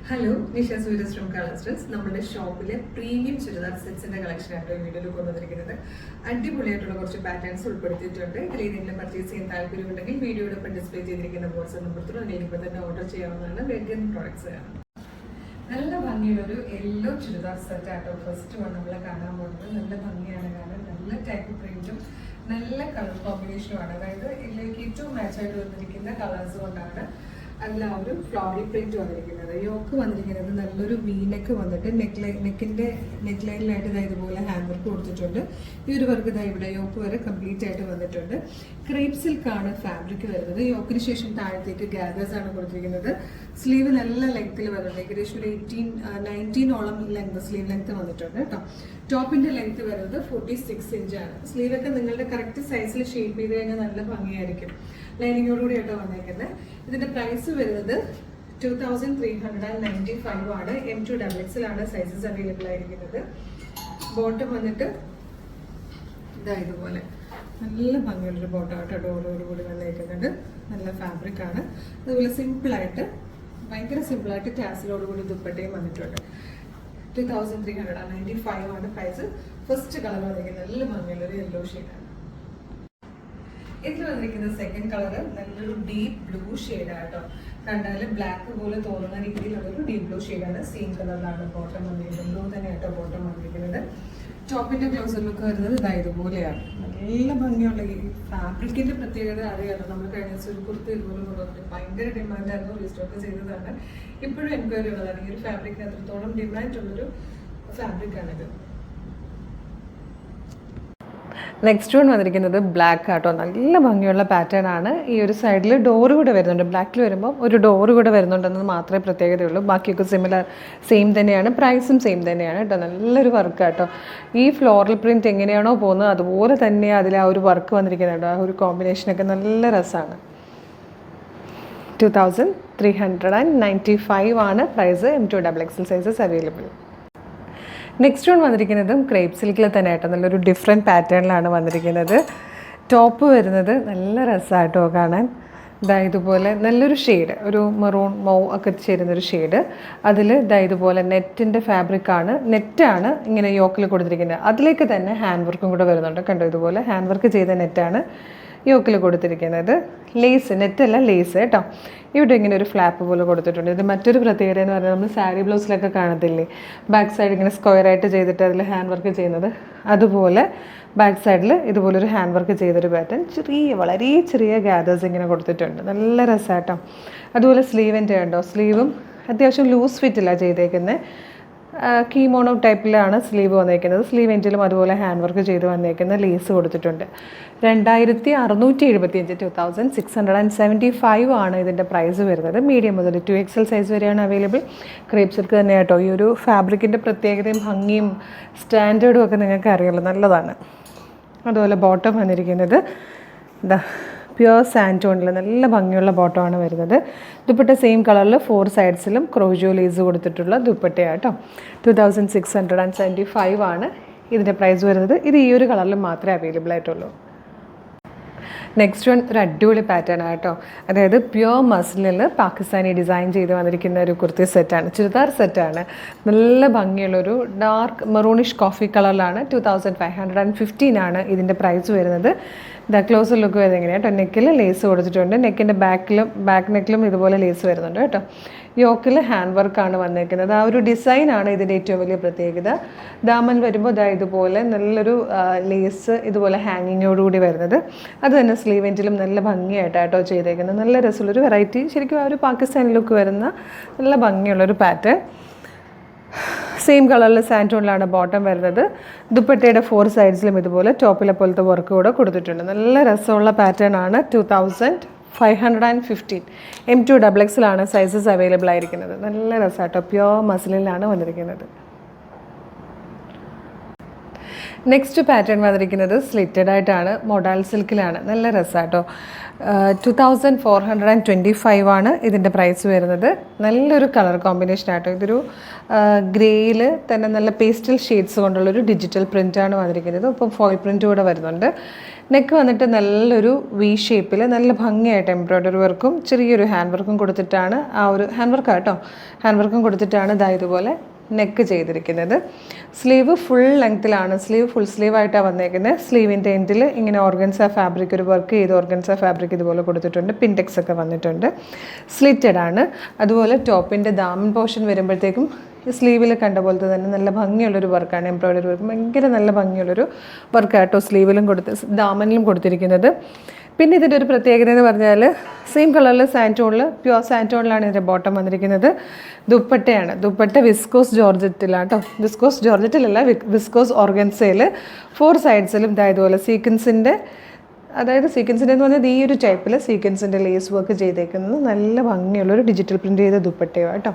Hello, Nisha Suryas from colour dress. നമ്മുടെ ഷോപ്പിലെ premium churidar സെറ്റ്സിന്റെ കളക്ഷൻ ആയിട്ട് വീഡിയോയിൽ കൊണ്ടുവന്നിരിക്കുന്നത്. അടിപൊളിയായിട്ടുള്ള കുറച്ച് പാറ്റേൺസ് ഉൾപ്പെടുത്തിയിട്ടുണ്ട്. ഇതിൽ ഏതെങ്കിലും പർച്ചേസ് ചെയ്യാൻ താല്പര്യമുണ്ടെങ്കിൽ വീഡിയോടൊപ്പം ഡിസ്പ്ലേ ചെയ്തിരിക്കുന്ന വാട്സ്ആപ്പ് നമ്പറിലൂടെ നിങ്ങൾക്ക് ഇപ്പോൾ തന്നെ ഓർഡർ ചെയ്യാവുന്നതാണ്. വെഗൻ പ്രോഡക്ട്സ് ആണ്. നല്ല ഭംഗിയുള്ളൊരു യെല്ലോ ചുരിദാർ സെറ്റ് ആട്ടോ ഫസ്റ്റ് വൺ നമ്മൾ കാണാൻ പോകുന്നത്. നല്ല ഭംഗിയാണ്, കാരണം നല്ല ടൈപ്പ് പ്രിന്റും നല്ല കളർ കോമ്പിനേഷനുമാണ്. അതായത് ഇതിലേക്ക് ഏറ്റവും മാച്ചായിട്ട് വന്നിരിക്കുന്ന കളേഴ്സ് കൊണ്ടാണ് അതിൽ ആ ഒരു ഫ്ലോറി പ്രിന്റ് വന്നിരിക്കുന്നത്. യോക്ക് വന്നിരിക്കുന്നത് നല്ലൊരു വീനെക്ക് വന്നിട്ട് നെക്കിന്റെ നെക്ക് ലൈനിലായിട്ട് ഇതുപോലെ ഹാൻഡ് വർക്ക് കൊടുത്തിട്ടുണ്ട്. ഈ ഒരു വർക്ക് ഇവിടെ യോക്ക് വരെ കംപ്ലീറ്റ് ആയിട്ട് വന്നിട്ടുണ്ട്. ക്രേപ്പ് സിൽക്കാണ് ഫാബ്രിക് വരുന്നത്. യോക്കിന് ശേഷം താഴത്തേക്ക് ഗാദേഴ്സ് ആണ് കൊടുത്തിരിക്കുന്നത്. സ്ലീവ് നല്ല ലെങ്ത്തിൽ വരുന്നുണ്ട്. ഏകദേശം ഒരു 19 ലെങ്ത് സ്ലീവ് ലെങ്ത് വന്നിട്ടുണ്ട് കേട്ടോ. ടോപ്പിന്റെ ലെങ്ത് വരുന്നത് 46 ഇഞ്ചാണ്. സ്ലീവൊക്കെ നിങ്ങളുടെ കറക്റ്റ് സൈസിൽ ഷേപ്പ് ചെയ്ത് കഴിഞ്ഞാൽ നല്ല ഭംഗിയായിരിക്കും. ലൈനിങ്ങോടുകൂടി ആയിട്ടോ വന്നേക്കുന്നത്. ഇതിന്റെ പ്രൈസ് വരുന്നത് 2395 ആണ്. M2XXL സൈസസ് അവൈലബിൾ ആയിരിക്കുന്നത്. ബോട്ടം വന്നിട്ട് ഇതുപോലെ നല്ല ഭംഗിയുള്ളൊരു ബോട്ടം ആട്ടോ ഡോറോടുകൂടി വന്നേക്കുന്നുണ്ട്. നല്ല ഫാബ്രിക് ആണ്. അതുപോലെ സിമ്പിളായിട്ട് ഭയങ്കര സിമ്പിളായിട്ട് ടാസിലോടുകൂടി ദുപ്പട്ടയും വന്നിട്ടുണ്ട്. 2395 ആണ് പ്രൈസ്. ഫസ്റ്റ് കളർ വന്നിരിക്കുന്നത് നല്ല ഭംഗിയുള്ളൊരു യെല്ലോ ഷെയ്ഡാണ്. ഇതിൽ വന്നിരിക്കുന്ന സെക്കൻഡ് കളർ നല്ലൊരു ഡീപ്പ് ബ്ലൂ ഷെയ്ഡാട്ടോ. കണ്ടാല് ബ്ലാക്ക് പോലെ തോന്നുന്ന രീതിയിലുള്ളൊരു ഡീപ്പ് ബ്ലൂ ഷെയ്ഡാണ്. സെയിം കളറിലാണ് ബോട്ടം വന്നിരിക്കുന്നത്. ബ്ലൂ തന്നെയാട്ടോ ബോട്ടം വന്നിരിക്കുന്നത്. ടോപ്പിന്റെ ക്ലോസർ ലുക്ക് വരുന്നത് ഇതുപോലെയാണ്. നല്ല ഭംഗിയുള്ള ഈ ഫാബ്രിക്കിന്റെ പ്രത്യേകത അറിയാലോ. നമ്മൾ കഴിഞ്ഞ ദിവസം ഒരു കുർത്തി ഇതുപോലെ കൊണ്ടുവന്നിട്ട് ഭയങ്കര ഡിമാൻഡായിരുന്നു. റീസ്റ്റോക്ക് ചെയ്തതാണ്. ഇപ്പോഴും എൻക്വയറി ഉള്ളതാണ്. ഈ ഒരു ഫാബ്രിക്കിന് അത്രത്തോളം ഡിമാൻഡ് ഉള്ളൊരു ഫാബ്രിക്കാണിത്. നെക്സ്റ്റ് വൺ വന്നിരിക്കുന്നത് ബ്ലാക്ക് ആട്ടോ. നല്ല ഭംഗിയുള്ള പാറ്റേൺ ആണ്. ഈ ഒരു സൈഡിൽ ഡോറ് കൂടെ വരുന്നുണ്ട്. ബ്ലാക്കിൽ വരുമ്പോൾ ഒരു ഡോറ് കൂടെ വരുന്നുണ്ടെന്നത് മാത്രമേ പ്രത്യേകതയുള്ളൂ. ബാക്കിയൊക്കെ സെയിം തന്നെയാണ്. പ്രൈസും സെയിം തന്നെയാണ് കേട്ടോ. നല്ലൊരു വർക്ക് കേട്ടോ. ഈ ഫ്ലോറൽ പ്രിൻറ്റ് എങ്ങനെയാണോ പോകുന്നത് അതുപോലെ തന്നെ അതിൽ ആ ഒരു വർക്ക് വന്നിരിക്കുന്നുണ്ട്. ആ ഒരു കോമ്പിനേഷനൊക്കെ നല്ല രസമാണ്. 2395 ആണ് price. M2XXL sizes available. Next one വന്നിരിക്കുന്നതും ക്രേപ്പ് സിൽക്കിൽ തന്നെ ആയിട്ട് നല്ലൊരു ഡിഫറെൻറ്റ് പാറ്റേണിലാണ് വന്നിരിക്കുന്നത്. ടോപ്പ് വരുന്നത് നല്ല രസമായിട്ടോ കാണാൻ. ഇതുപോലെ നല്ലൊരു ഷെയ്ഡ്, ഒരു മെറൂൺ ഒക്കെ ചേരുന്നൊരു ഷെയ്ഡ്. അതിൽ ഇതുപോലെ നെറ്റിൻ്റെ ഫാബ്രിക്കാണ്. നെറ്റാണ് ഇങ്ങനെ യോക്കിൽ കൊടുത്തിരിക്കുന്നത്. അതിലേക്ക് തന്നെ ഹാൻഡ് വർക്കും കൂടെ വരുന്നുണ്ട്. കണ്ടോ, ഇതുപോലെ ഹാൻഡ് വർക്ക് ചെയ്ത നെറ്റാണ് യോക്കിൽ കൊടുത്തിരിക്കുന്നത്. ലേസ്, നെറ്റല്ല ലേസ് കേട്ടോ. ഇവിടെ ഇങ്ങനെ ഒരു ഫ്ലാപ്പ് പോലെ കൊടുത്തിട്ടുണ്ട്. ഇത് മറ്റൊരു പ്രത്യേകത എന്ന് പറഞ്ഞാൽ നമ്മൾ സാരി ബ്ലൗസിലൊക്കെ കാണത്തില്ലേ, ബാക്ക് സൈഡ് ഇങ്ങനെ സ്ക്വയറായിട്ട് ചെയ്തിട്ട് അതിൽ ഹാൻഡ് വർക്ക് ചെയ്യുന്നത്. അതുപോലെ ബാക്ക് സൈഡിൽ ഇതുപോലൊരു ഹാൻഡ് വർക്ക് ചെയ്തൊരു പാറ്റേൺ വളരെ ചെറിയ ഗാദേഴ്സ് ഇങ്ങനെ കൊടുത്തിട്ടുണ്ട്. നല്ല രസമാട്ടോ. അതുപോലെ സ്ലീവിൻ്റെ ഉണ്ടോ, സ്ലീവും അത്യാവശ്യം ലൂസ് ഫിറ്റിലാണ് ചെയ്തേക്കുന്നത്. കീമോണോ ടൈപ്പിലാണ് സ്ലീവ് വന്നേക്കുന്നത്. സ്ലീവ് എൻഡിലും അതുപോലെ ഹാൻഡ് വർക്ക് ചെയ്ത് വന്നേക്കുന്ന ലേസ് കൊടുത്തിട്ടുണ്ട്. 2675 2675 ആണ് ഇതിൻ്റെ പ്രൈസ് വരുന്നത്. മീഡിയം മുതൽ 2XL സൈസ് വരെയാണ് അവൈലബിൾ. ക്രേപ്പ് സിൽക്ക് തന്നെ കേട്ടോ. ഈ ഒരു ഫാബ്രിക്കിൻ്റെ പ്രത്യേകതയും ഭംഗിയും സ്റ്റാൻഡേർഡും ഒക്കെ നിങ്ങൾക്ക് അറിയാമല്ലോ, നല്ലതാണ്. അതുപോലെ ബോട്ടം വന്നിരിക്കുന്നത് പ്യുവർ സാൻറ്റോണിൽ നല്ല ഭംഗിയുള്ള ബോട്ടമാണ് വരുന്നത്. ദുപ്പട്ട സെയിം കളറിൽ 4 സൈഡ്സിലും ക്രോജോ ലേസ് കൊടുത്തിട്ടുള്ള ദുപ്പട്ടയാട്ടോ. 2675 ആണ് ഇതിൻ്റെ പ്രൈസ് വരുന്നത്. ഇത് ഈ ഒരു കളറിൽ മാത്രമേ അവൈലബിൾ ആയിട്ടുള്ളൂ. നെക്സ്റ്റ് വൺ ഒരു അടിപൊളി പാറ്റേൺ ആട്ടോ. അതായത് പ്യുവർ മസ്ലിനിൽ പാകിസ്ഥാനി ഡിസൈൻ ചെയ്ത് വന്നിരിക്കുന്ന ഒരു കുർത്തി സെറ്റാണ്, ചുരിദാർ സെറ്റാണ്. നല്ല ഭംഗിയുള്ളൊരു ഡാർക്ക് മെറൂണിഷ് കോഫി കളറിലാണ്. 2515 ആണ് ഇതിൻ്റെ പ്രൈസ് വരുന്നത്. ക്ലോസർ ലുക്ക് വരുന്നത് എങ്ങനെയാണ് കേട്ടോ. നെക്കിൽ ലേസ് കൊടുത്തിട്ടുണ്ട്. നെക്കിൻ്റെ ബാക്ക് നെക്കിലും ഇതുപോലെ ലേസ് വരുന്നുണ്ട് കേട്ടോ. യോക്കിൽ ഹാൻഡ് വർക്കാണ് വന്നേക്കുന്നത്. ആ ഒരു ഡിസൈനാണ് ഇതിൻ്റെ ഏറ്റവും വലിയ പ്രത്യേകത. ദാമൻ വരുമ്പോൾ ഇതുപോലെ നല്ലൊരു ലേസ് ഇതുപോലെ ഹാങ്ങിങ്ങോടുകൂടി വരുന്നത്. അത് തന്നെ സ്ലീവ് എൻഡിലും നല്ല ഭംഗിയായിട്ടാട്ടോ ചെയ്തേക്കുന്നത്. നല്ല രസമുള്ളൊരു വെറൈറ്റി. ശരിക്കും ആ ഒരു പാകിസ്ഥാനി ലുക്ക് വരുന്ന നല്ല ഭംഗിയുള്ളൊരു പാറ്റേൺ. സെയിം കളറിൽ സാൻറ്റോണിലാണ് ബോട്ടം വരുന്നത്. ദുപ്പട്ടയുടെ 4 സൈഡ്സിലും ഇതുപോലെ ടോപ്പിലെ പോലത്തെ വർക്ക് കൂടെ കൊടുത്തിട്ടുണ്ട്. നല്ല രസമുള്ള പാറ്റേൺ ആണ്. 2515 M2XXL സൈസസ് അവൈലബിൾ ആയിരിക്കുന്നത്. നല്ല രസമാട്ടോ. പ്യുവർ മസ്ലിനിലാണ് വന്നിരിക്കുന്നത്. നെക്സ്റ്റ് പാറ്റേൺ വന്നിരിക്കുന്നത് സ്ലിറ്റഡ് ആയിട്ടാണ്, മൊഡാൽ സിൽക്കിലാണ്. നല്ല രസമാട്ടോ. 2425 ആണ് ഇതിൻ്റെ പ്രൈസ് വരുന്നത്. നല്ലൊരു കളർ കോമ്പിനേഷൻ ആട്ടോ. ഇതൊരു ഗ്രേയിൽ തന്നെ നല്ല പേസ്റ്റൽ ഷെയ്ഡ്സ് കൊണ്ടുള്ളൊരു ഡിജിറ്റൽ പ്രിൻ്റാണ് വന്നിരിക്കുന്നത്. ഇപ്പം ഫോയിൽ പ്രിൻ്റ് കൂടെ വരുന്നുണ്ട്. നെക്ക് വന്നിട്ട് നല്ലൊരു വി ഷേപ്പിൽ നല്ല ഭംഗിയായിട്ട് എംബ്രോയ്ഡറി വർക്കും ചെറിയൊരു ഹാൻഡ് വർക്കും കൊടുത്തിട്ടാണ്, ആ ഒരു ഹാൻഡ് വർക്കാണ് കേട്ടോ, ഹാൻഡ് വർക്കും കൊടുത്തിട്ടാണ് ഇതുപോലെ നെക്ക് ചെയ്തിരിക്കുന്നത്. സ്ലീവ് ഫുൾ ലെങ്ത്തിലാണ്, സ്ലീവ് ഫുൾ സ്ലീവായിട്ടാണ് വന്നേക്കുന്നത്. സ്ലീവിൻ്റെ എൻഡിൽ ഇങ്ങനെ ഓർഗൻസ ഫാബ്രിക്, ഒരു വർക്ക് ചെയ്ത് ഓർഗൻസ ഫാബ്രിക് ഇതുപോലെ കൊടുത്തിട്ടുണ്ട്. പിൻടെക്സ് ഒക്കെ വന്നിട്ടുണ്ട്. സ്ലിറ്റഡ് ആണ്. അതുപോലെ ടോപ്പിൻ്റെ ദാമൻ പോർഷൻ വരുമ്പോഴത്തേക്കും സ്ലീവിൽ കണ്ട പോലത്തെ തന്നെ നല്ല ഭംഗിയുള്ളൊരു വർക്കാണ്, എംബ്രോയ്ഡറി വർക്ക് ഭയങ്കര നല്ല ഭംഗിയുള്ളൊരു വർക്കാട്ടോ സ്ലീവിലും ദാമനിലും കൊടുത്തിരിക്കുന്നത്. പിന്നെ ഇതിൻ്റെ ഒരു പ്രത്യേകത എന്ന് പറഞ്ഞാൽ സെയിം കളറിൽ സാൻറ്റോണിൽ, പ്യുവർ സാൻറ്റോണിലാണ് ഇതിൻ്റെ ബോട്ടം വന്നിരിക്കുന്നത്. ദുപ്പട്ടയാണ്. ദുപ്പട്ട വിസ്കോസ് ജോർജറ്റിലാണ് കേട്ടോ. വിസ്കോസ് ജോർജറ്റിലല്ല, വിസ്കോസ് ഓർഗൻസയിൽ 4 സൈഡ്സിലും ഇതുപോലെ സീക്വൻസിൻ്റെ, അതായത് സീക്വൻസിൻ്റെ എന്ന് പറഞ്ഞാൽ ഈ ഒരു ടൈപ്പിൽ സീക്വൻസിൻ്റെ ലേസ് വർക്ക് ചെയ്തേക്കുന്നത് നല്ല ഭംഗിയുള്ളൊരു ഡിജിറ്റൽ പ്രിൻ്റ് ചെയ്ത ദുപ്പട്ടയോ കേട്ടോ.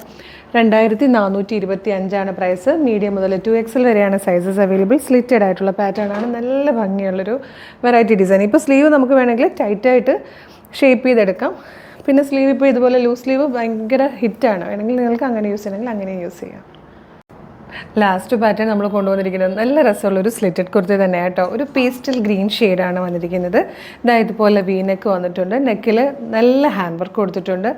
2425 പ്രൈസ്. മീഡിയം മുതൽ 2XL വരെയാണ് സൈസസ് അവൈലബിൾ. സ്ലിറ്റഡ് ആയിട്ടുള്ള പാറ്റേൺ ആണ്. നല്ല ഭംഗിയുള്ളൊരു വെറൈറ്റി ഡിസൈൻ. ഇപ്പോൾ സ്ലീവ് നമുക്ക് വേണമെങ്കിൽ ടൈറ്റായിട്ട് ഷേപ്പ് ചെയ്തെടുക്കാം. പിന്നെ സ്ലീവ് ഇപ്പോൾ ഇതുപോലെ ലൂസ് സ്ലീവ് ഭയങ്കര ഹിറ്റാണ്. വേണമെങ്കിൽ നിങ്ങൾക്ക് അങ്ങനെ യൂസ് ചെയ്യണമെങ്കിൽ അങ്ങനെ യൂസ് ചെയ്യാം. ലാസ്റ്റ് പാറ്റേൺ നമ്മൾ കൊണ്ടുവന്നിരിക്കുന്നത് നല്ല രസമുള്ളൊരു സ്ലിറ്റഡ് കുർത്തി തന്നെ കേട്ടോ. ഒരു പേസ്റ്റൽ ഗ്രീൻ ഷെയ്ഡാണ് വന്നിരിക്കുന്നത്. ഇതുപോലെ വി നെക്ക് വന്നിട്ടുണ്ട്. നെക്കിൽ നല്ല ഹാൻഡ് വർക്ക് കൊടുത്തിട്ടുണ്ട്.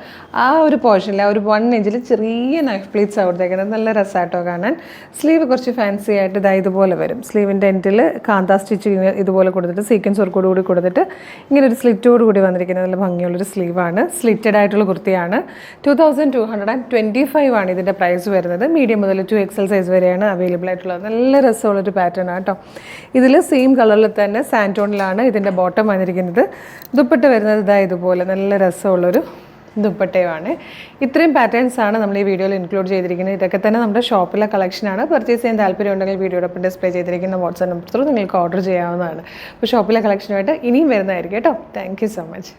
ആ ഒരു പോർഷനിൽ, ആ ഒരു 1 ഇഞ്ചിൽ ചെറിയ നൈഫ് പ്ലീറ്റ്സ് കൊടുത്തേക്കുന്നത്. നല്ല രസമായിട്ടോ കാണാൻ. സ്ലീവ് കുറച്ച് ഫാൻസി ആയിട്ട് ഇതുപോലെ വരും. സ്ലീവിൻ്റെ എൻഡിൽ കാന്താ സ്റ്റിച്ച് ഇതുപോലെ കൊടുത്തിട്ട് സീക്വൻസ് വർക്കോടുകൂടി കൊടുത്തിട്ട് ഇങ്ങനെ ഒരു സ്ലിറ്റോട് കൂടി വന്നിരിക്കുന്നത് നല്ല ഭംഗിയുള്ളൊരു സ്ലീവാണ്. സ്ലിറ്റഡ് ആയിട്ടുള്ള കുർത്തിയാണ്. 2225 ആണ് ഇതിൻ്റെ പ്രൈസ് വരുന്നത്. മീഡിയം മുതൽ 2XL സൈസ് വരെയാണ് അവൈലബിൾ ആയിട്ടുള്ളത്. നല്ല രസമുള്ളൊരു പാറ്റേൺ ആണ് കേട്ടോ. ഇതിൽ സെയിം കളറിൽ തന്നെ സാൻറ്റോണിലാണ് ഇതിൻ്റെ ബോട്ടം വന്നിരിക്കുന്നത്. ദുപ്പട്ട വരുന്നത് ഇതുപോലെ നല്ല രസമുള്ളൊരു ദുപ്പട്ടയുമാണ്. ഇത്രയും പാറ്റേൺസാണ് നമ്മൾ ഈ വീഡിയോയിൽ ഇൻക്ലൂഡ് ചെയ്തിരിക്കുന്നത്. ഇതൊക്കെ തന്നെ നമ്മുടെ ഷോപ്പിലെ കളക്ഷനാണ്. പർച്ചേസ് ചെയ്യാൻ താല്പര്യമുണ്ടെങ്കിൽ വീഡിയോടൊപ്പം ഡിസ്പ്ലേ ചെയ്തിരിക്കുന്ന വാട്സ്ആപ്പ് നമ്പർ ത്രൂ നിങ്ങൾക്ക് ഓർഡർ ചെയ്യാവുന്നതാണ്. അപ്പോൾ ഷോപ്പിലെ കളക്ഷനുമായിട്ട് ഇനിയും വരുന്നതായിരിക്കും കേട്ടോ. Thank you so much.